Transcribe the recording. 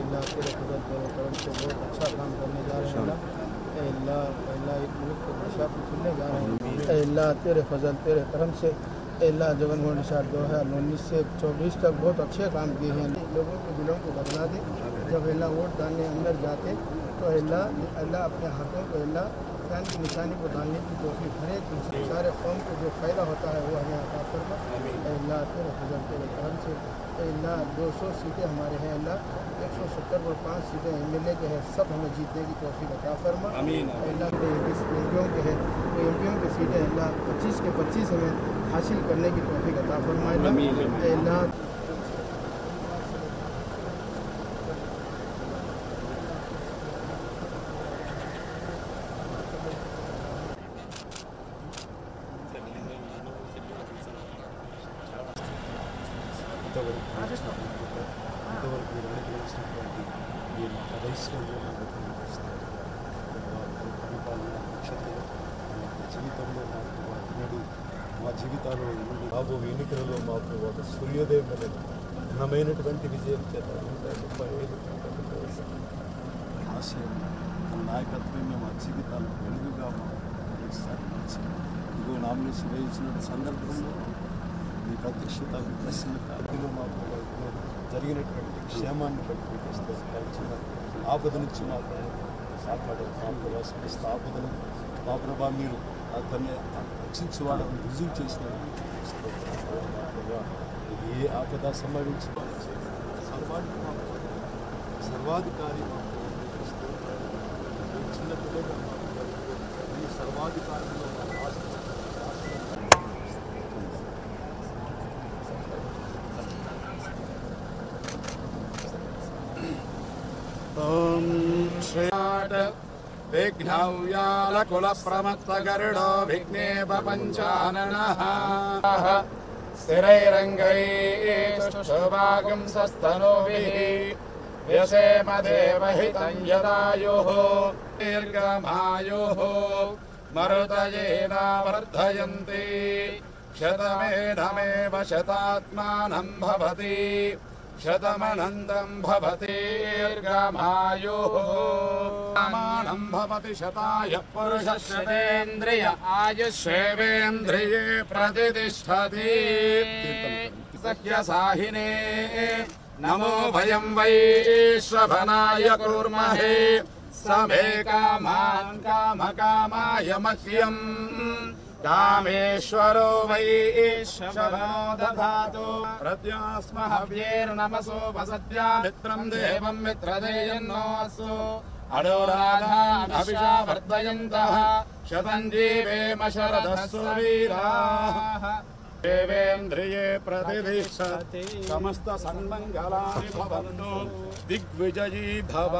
अल्लाह तेरे फजल तेरे करम से बहुत अच्छा काम करने जा रहे हैं अल्लाह। अल्लाह एक मुल्क के बादशाह को चुनने जा रहे हैं अल्लाह तेरे फजल तेरे करम से अल्लाह। जगन मोहन निशार 2019 से 24 तक बहुत अच्छे काम किए हैं। लोगों के दिलों को बदला दे। जब अल्लाह वोट डालने अंदर जाते तो अल्लाह अपने हाथों को अल्लाह फैन की निशानी को डालने की तौफीक हर एक सारे कौम को जो फ़ायदा होता है वो हमें अता फरमा अल्लाह तेरे फजल तेरे करम से अल्लाह। 200 सीटें हमारे हैं अल्लाह, 170 और 5 सीटें MLA के हैं, सब हमें जीतने की तौफीक अता फरमा अल्लाह। एमपियों के हैं तो एमपियों की सीटें अल्लाह 25 के 25 हमें हासिल करने की तौफीक अता फरमा अल्लाह। ఇంతవరకు నిర్వహించినటువంటి ఈ మహదైశ్వర్యం పరిపాలన నక్షత్రం జీవితంలో మాకు వాటినడు మా జీవితాల్లో రాబో ఎన్నికలలో మాకు ఒక సూర్యోదయం అనేది ఘనమైనటువంటి విజయం చేత 135 ఆశయం తన నాయకత్వమే మా జీవితాల్లో వెలుగుగా సాగించి ఇదిగో నామినేషన్ వేయించిన సందర్భంలో మీ ప్రత్యక్షత ప్రసన్నత అదిలో మాకు జరిగినటువంటి క్షేమాన్ని బట్టి తెలిసిన ఆపద నుంచి మాకు కాపాడారు. మా ప్రవాసం ఆపదను మా ప్రభా మీరు దాన్ని రక్షించి వాళ్ళని రుజువు చేసిన ఏ ఆపద సంభవించిన సర్వాధికారి చిన్న పిల్లలు ఈ సర్వాధికారిలో ओम श्रीयाट विघ्नव्यालकुलप्रमत्तगरुडो विघ्नेव पञ्चाननः स्थिरैरङ्गैस्तुभागं सस्तनूभिः व्यसेमदेवहितं यदायुः दीर्घमायुः मरुतयेनावर्धयन्ति शतमेधमेव शतात्मानं भवति शतमनन्तं भवति दीर्घमायुः मानं भवति शताय पुरुषः शतेन्द्रिय आयुष्येवेन्द्रिये प्रतिष्ठति सह्यसाहिने नमो वयं वैश्रवणाय कुर्महे समे कामान् कामकामाय मह्यम् कामेश्वरो वैश्रवणो दधातु प्रत्यास्महव्यैर्नमसोपसद्या मित्रं देवं मित्रदेयन्नोऽस्तु अडोराधानभिषा वर्धयन्तः शतं जीवेम शरदः सुवीराः देवेन्द्रिये प्रतिष्ठति समस्त सन्मङ्गलानि भवन्तु दिग्विजयी भव।